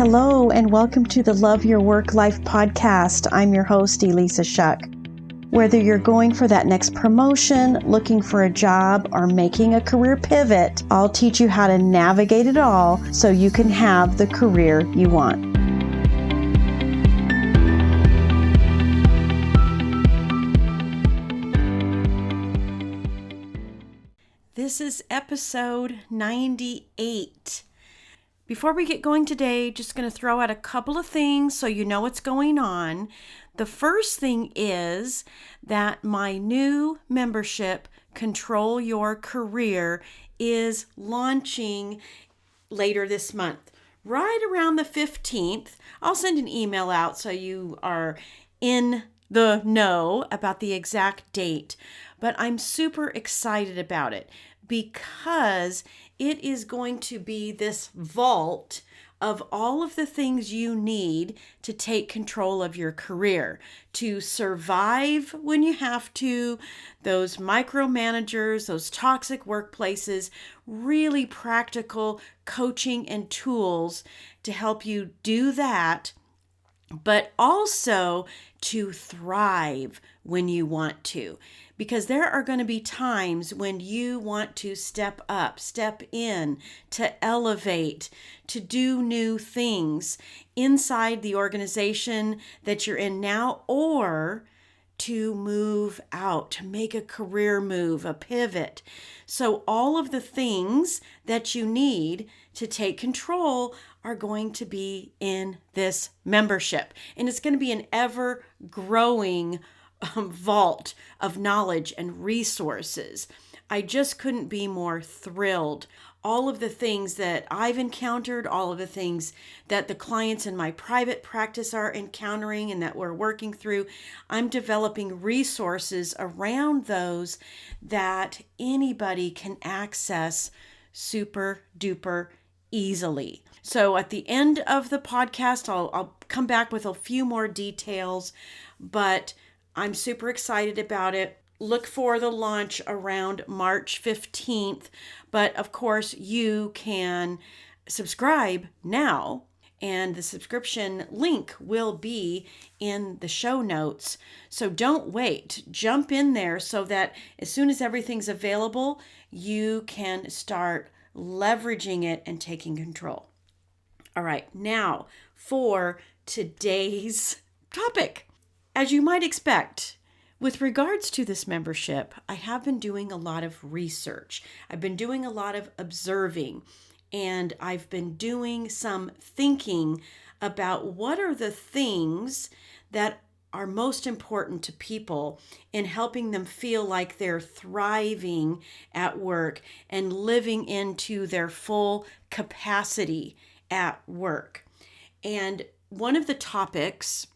Hello, and welcome to the Love Your Work Life podcast. I'm your host, Elissa Shuck. Whether you're going for that next promotion, looking for a job, or making a career pivot, I'll teach you how to navigate it all so you can have the career you want. This is episode 98. Before we get going today, just going to throw out a couple of things so you know what's going on. The first thing is that my new membership, Control Your Career, is launching later this month, right around the 15th. I'll send an email out so you are in the know about the exact date, but I'm super excited about it because it is going to be this vault of all of the things you need to take control of your career, to survive when you have to, those micromanagers, those toxic workplaces, really practical coaching and tools to help you do that, but also to thrive when you want to. Because there are going to be times when you want to step up, step in, to elevate, to do new things inside the organization that you're in now, or to move out, to make a career move, a pivot. So all of the things that you need to take control are going to be in this membership. And it's going to be an ever-growing vault of knowledge and resources. I just couldn't be more thrilled. All of the things that I've encountered, all of the things that the clients in my private practice are encountering and that we're working through, I'm developing resources around those that anybody can access super duper easily. So at the end of the podcast, I'll come back with a few more details, but I'm super excited about it. Look for the launch around March 15th. But of course, you can subscribe now, and the subscription link will be in the show notes. So don't wait. Jump in there so that as soon as everything's available, you can start leveraging it and taking control. All right, now for today's topic. As you might expect, with regards to this membership, I have been doing a lot of research. I've been doing a lot of observing, and I've been doing some thinking about what are the things that are most important to people in helping them feel like they're thriving at work and living into their full capacity at work. And one of the topics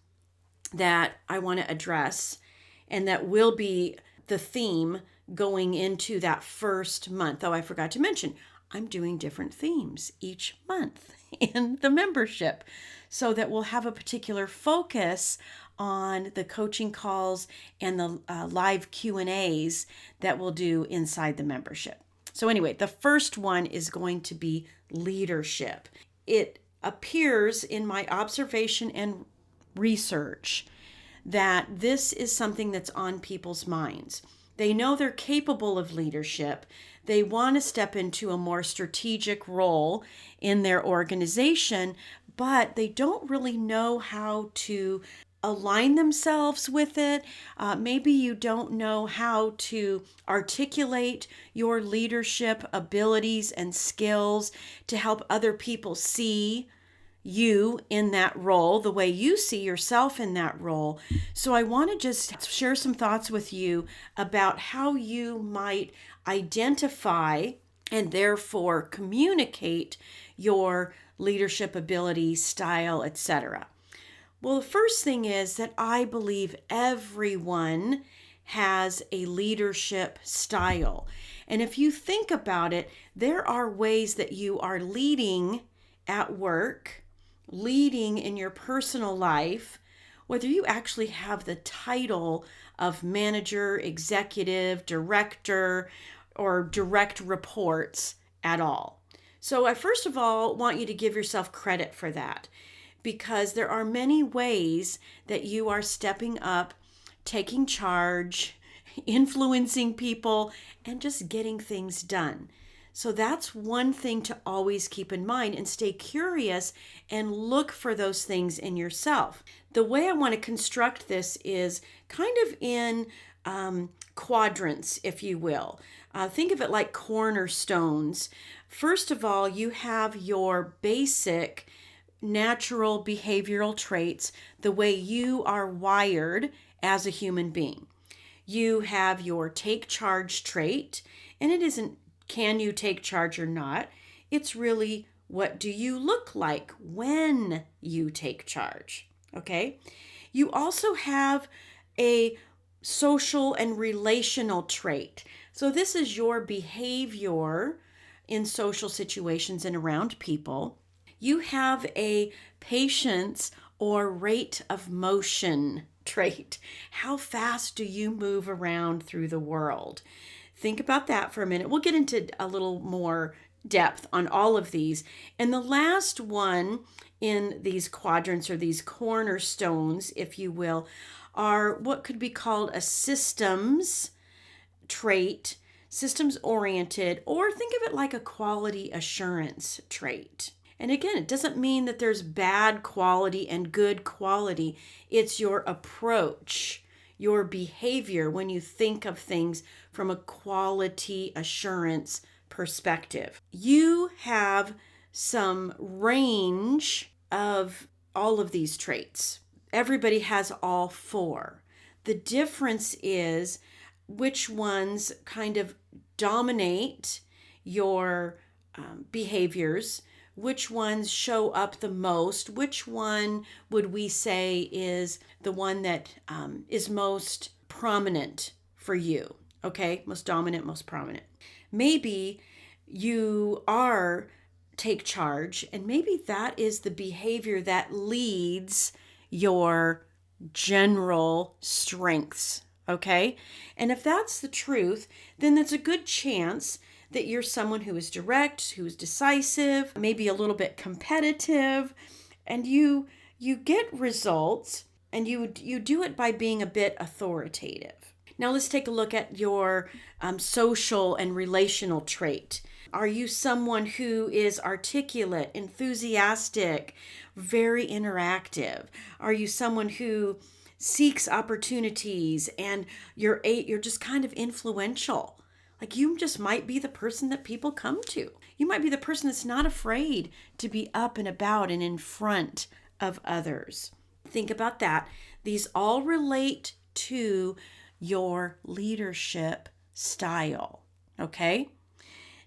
that I want to address, and that will be the theme going into that first month. Oh, I forgot to mention, I'm doing different themes each month in the membership so that we'll have a particular focus on the coaching calls and the live Q&As that we'll do inside the membership. So anyway, the first one is going to be leadership. It appears in my observation and research that this is something that's on people's minds. They know they're capable of leadership. They want to step into a more strategic role in their organization, but they don't really know how to align themselves with it. Maybe you don't know how to articulate your leadership abilities and skills to help other people see you in that role, the way you see yourself in that role. So I want to just share some thoughts with you about how you might identify and therefore communicate your leadership ability, style, etc. Well, the first thing is that I believe everyone has a leadership style. And if you think about it, there are ways that you are leading at work, leading in your personal life, whether you actually have the title of manager, executive, director, or direct reports at all. So I first of all want you to give yourself credit for that, because there are many ways that you are stepping up, taking charge, influencing people, and just getting things done. So that's one thing to always keep in mind, and stay curious and look for those things in yourself. The way I want to construct this is kind of in quadrants, if you will. Think of it like cornerstones. First of all, you have your basic natural behavioral traits, the way you are wired as a human being. You have your take charge trait, and it isn't can you take charge or not. It's really, what do you look like when you take charge? Okay. You also have a social and relational trait. So this is your behavior in social situations and around people. You have a patience or rate of motion trait. How fast do you move around through the world? Think about that for a minute. We'll get into a little more depth on all of these. And the last one in these quadrants, or these cornerstones, if you will, are what could be called a systems trait, systems oriented, or think of it like a quality assurance trait. And again, it doesn't mean that there's bad quality and good quality. It's your approach, your behavior when you think of things from a quality assurance perspective. You have some range of all of these traits. Everybody has all four. The difference is which ones kind of dominate your behaviors, which ones show up the most, which one would we say is the one that is most prominent for you, okay? Most dominant, most prominent. Maybe you are take charge, and maybe that is the behavior that leads your general strengths, okay? And if that's the truth, then there's a good chance that you're someone who is direct, who is decisive, maybe a little bit competitive, and you get results, and you do it by being a bit authoritative. Now let's take a look at your social and relational trait. Are you someone who is articulate, enthusiastic, very interactive? Are you someone who seeks opportunities, and you're just kind of influential? Like, you just might be the person that people come to. You might be the person that's not afraid to be up and about and in front of others. Think about that. These all relate to your leadership style, okay?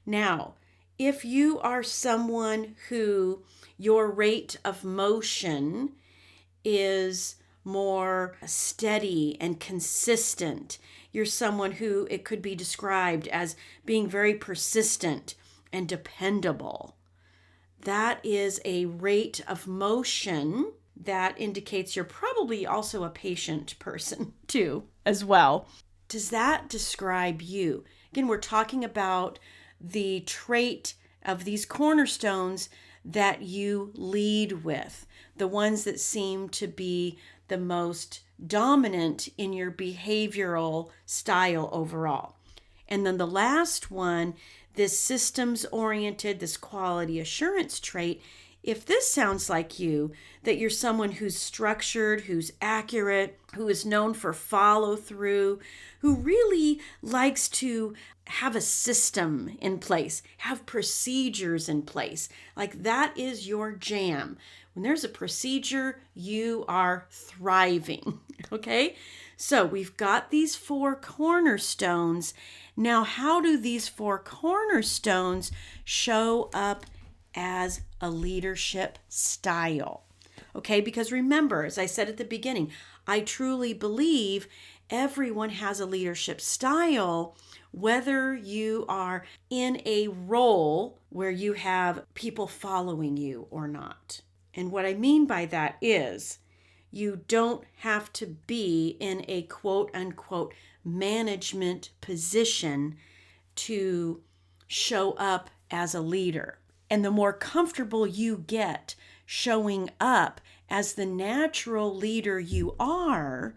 Now, if you are someone who your rate of motion is more steady and consistent, you're someone who it could be described as being very persistent and dependable. That is a rate of motion that indicates you're probably also a patient person too, as well. Does that describe you? Again, we're talking about the trait of these cornerstones that you lead with, the ones that seem to be the most dominant in your behavioral style overall. And then the last one, this systems oriented, this quality assurance trait, if this sounds like you, that you're someone who's structured, who's accurate, who is known for follow through, who really likes to have a system in place, have procedures in place, like that is your jam. When there's a procedure, you are thriving, okay? So we've got these four cornerstones. Now, how do these four cornerstones show up as a leadership style? Okay, because remember, as I said at the beginning, I truly believe everyone has a leadership style, whether you are in a role where you have people following you or not. And what I mean by that is you don't have to be in a quote unquote management position to show up as a leader. And the more comfortable you get showing up as the natural leader you are,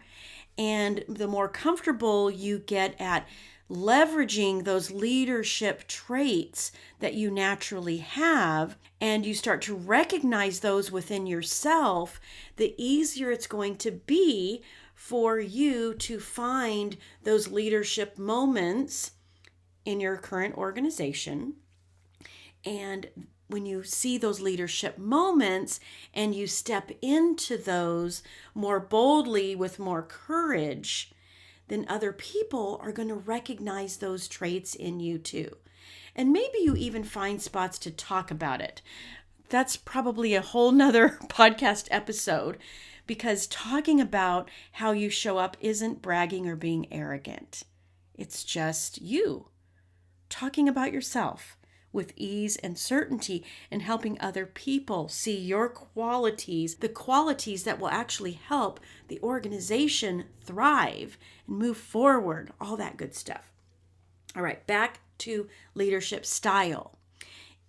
and the more comfortable you get at leveraging those leadership traits that you naturally have, and you start to recognize those within yourself, the easier it's going to be for you to find those leadership moments in your current organization. And when you see those leadership moments and you step into those more boldly with more courage, then other people are going to recognize those traits in you too. And maybe you even find spots to talk about it. That's probably a whole nother podcast episode, because talking about how you show up isn't bragging or being arrogant. It's just you talking about yourself with ease and certainty, and helping other people see your qualities, the qualities that will actually help the organization thrive and move forward, all that good stuff. All right, back to leadership style.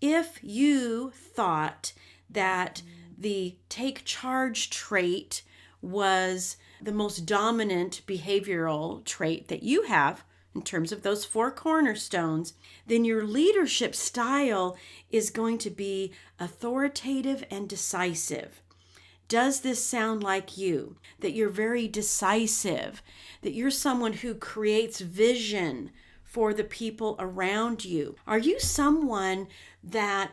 If you thought that the take charge trait was the most dominant behavioral trait that you have, in terms of those 4 cornerstones, then your leadership style is going to be authoritative and decisive. Does this sound like you? That you're very decisive, that you're someone who creates vision for the people around you? Are you someone that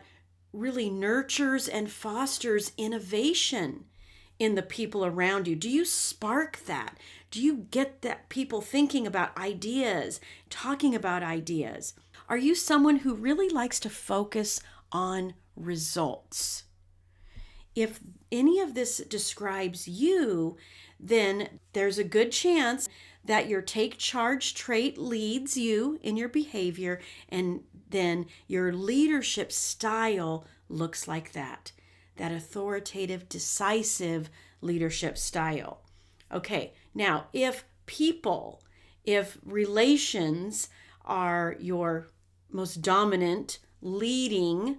really nurtures and fosters innovation in the people around you? Do you spark that? Do you get that people thinking about ideas, talking about ideas? Are you someone who really likes to focus on results? If any of this describes you, then there's a good chance that your take charge trait leads you in your behavior, and then your leadership style looks like that authoritative, decisive leadership style. Okay, now if relations are your most dominant leading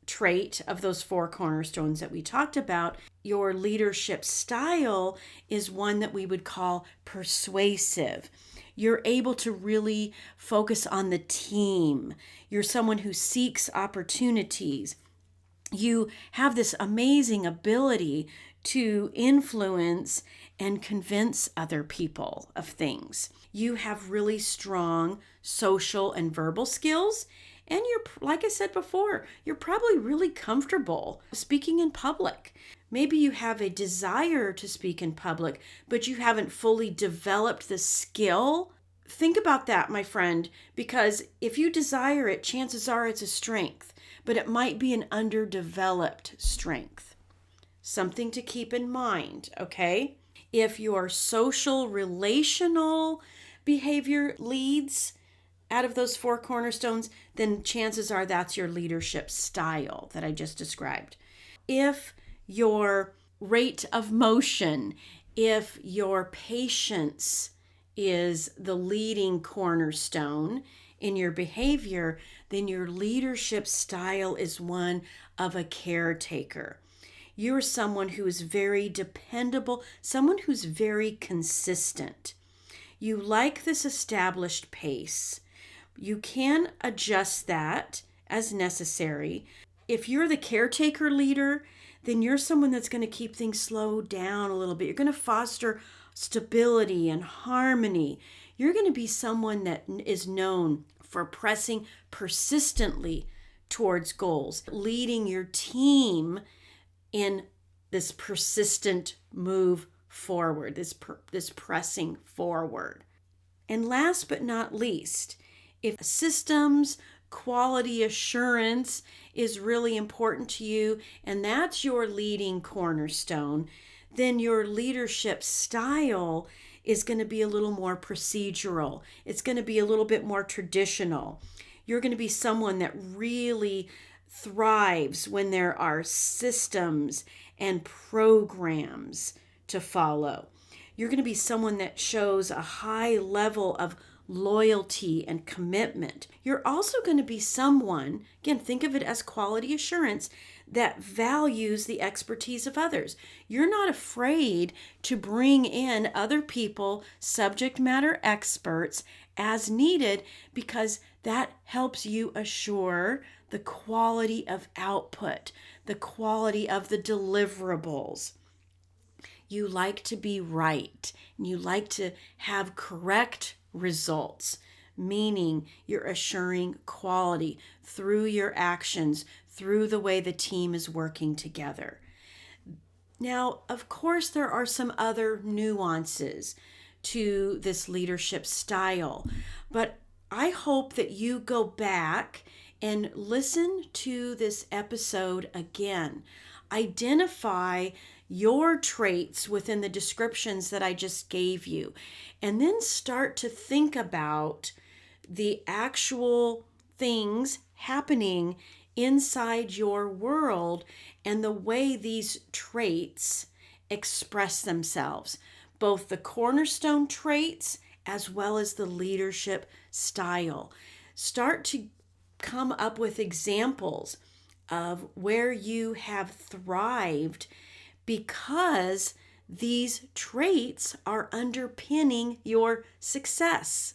trait of those 4 cornerstones that we talked about, your leadership style is one that we would call persuasive. You're able to really focus on the team. You're someone who seeks opportunities. You have this amazing ability to influence and convince other people of things. You have really strong social and verbal skills. And you're, like I said before, you're probably really comfortable speaking in public. Maybe you have a desire to speak in public, but you haven't fully developed the skill. Think about that, my friend, because if you desire it, chances are it's a strength, but it might be an underdeveloped strength. Something to keep in mind, okay? If your social relational behavior leads out of those 4 cornerstones, then chances are that's your leadership style that I just described. If your rate of motion, if your patience is the leading cornerstone in your behavior, then your leadership style is one of a caretaker. You're someone who is very dependable, someone who's very consistent. You like this established pace. You can adjust that as necessary. If you're the caretaker leader, then you're someone that's going to keep things slowed down a little bit. You're going to foster stability and harmony. You're going to be someone that is known for pressing persistently towards goals, leading your team in this persistent move forward, this pressing forward. And last but not least, if systems, quality assurance is really important to you, and that's your leading cornerstone, then your leadership style is going to be a little more procedural. It's going to be a little bit more traditional. You're going to be someone that really thrives when there are systems and programs to follow. You're going to be someone that shows a high level of loyalty and commitment. You're also going to be someone, again, think of it as quality assurance, that values the expertise of others. You're not afraid to bring in other people, subject matter experts, as needed, because that helps you assure the quality of output, the quality of the deliverables. You like to be right, and you like to have correct results, meaning you're assuring quality through your actions, through the way the team is working together. Now, of course, there are some other nuances to this leadership style, but I hope that you go back and listen to this episode again. Identify your traits within the descriptions that I just gave you, and then start to think about the actual things happening inside your world and the way these traits express themselves, both the cornerstone traits as well as the leadership style. Start to come up with examples of where you have thrived because these traits are underpinning your success.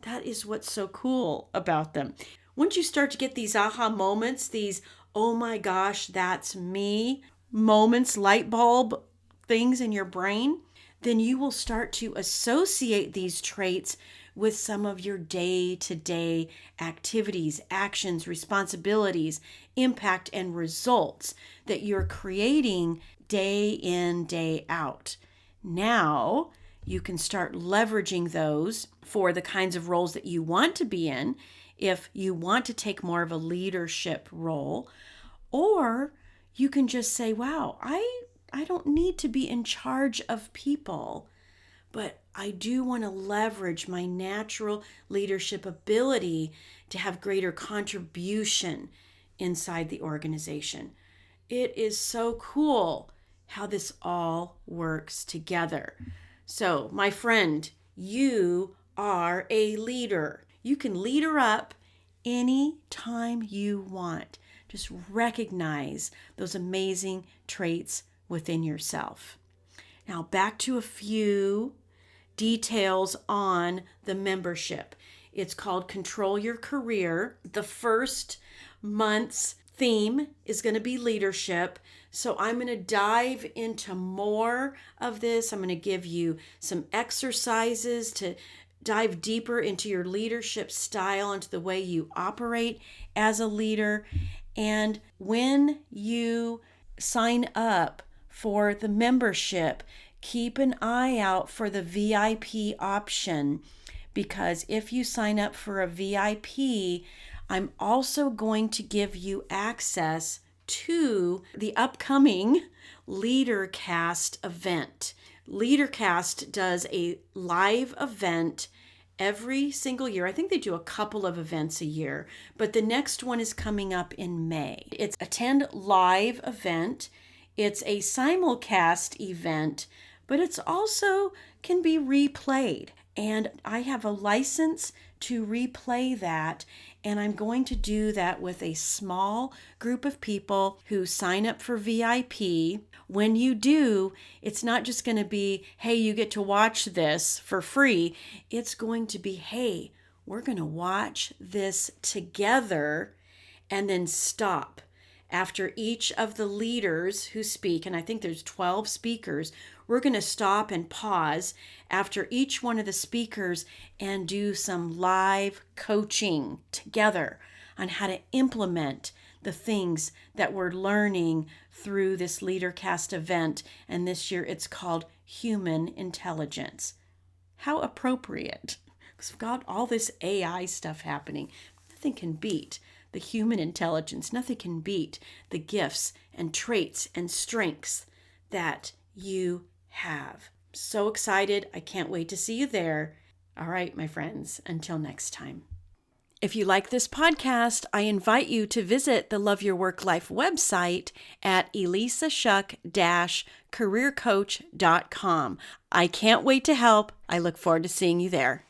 That is what's so cool about them. Once you start to get these aha moments, these, oh my gosh, that's me moments, light bulb things in your brain, then you will start to associate these traits with some of your day-to-day activities, actions, responsibilities, impact, and results that you're creating day in, day out. Now you can start leveraging those for the kinds of roles that you want to be in, if you want to take more of a leadership role, or you can just say, wow, I don't need to be in charge of people, but I do want to leverage my natural leadership ability to have greater contribution inside the organization. It is so cool how this all works together. So, my friend, you are a leader. You can leader up anytime you want. Just recognize those amazing traits within yourself. Now, back to a few details on the membership. It's called Control Your Career. The first month's theme is going to be leadership. So I'm going to dive into more of this. I'm going to give you some exercises to dive deeper into your leadership style, into the way you operate as a leader. And when you sign up for the membership, keep an eye out for the VIP option, because if you sign up for a VIP, I'm also going to give you access to the upcoming LeaderCast event. LeaderCast does a live event every single year. I think they do a couple of events a year, but the next one is coming up in May. It's a 10 live event. It's a simulcast event, but it's also can be replayed. And I have a license to replay that. And I'm going to do that with a small group of people who sign up for VIP. When you do, it's not just going to be, hey, you get to watch this for free. It's going to be, hey, we're going to watch this together and then stop. After each of the leaders who speak, and I think there's 12 speakers, we're going to stop and pause after each one of the speakers and do some live coaching together on how to implement the things that we're learning through this LeaderCast event. And this year it's called Human Intelligence. How appropriate, because we've got all this AI stuff happening. Nothing can beat the human intelligence. Nothing can beat the gifts and traits and strengths that you have. So excited. I can't wait to see you there. All right, my friends, until next time. If you like this podcast, I invite you to visit the Love Your Work Life website at elissashuck-careercoach.com. I can't wait to help. I look forward to seeing you there.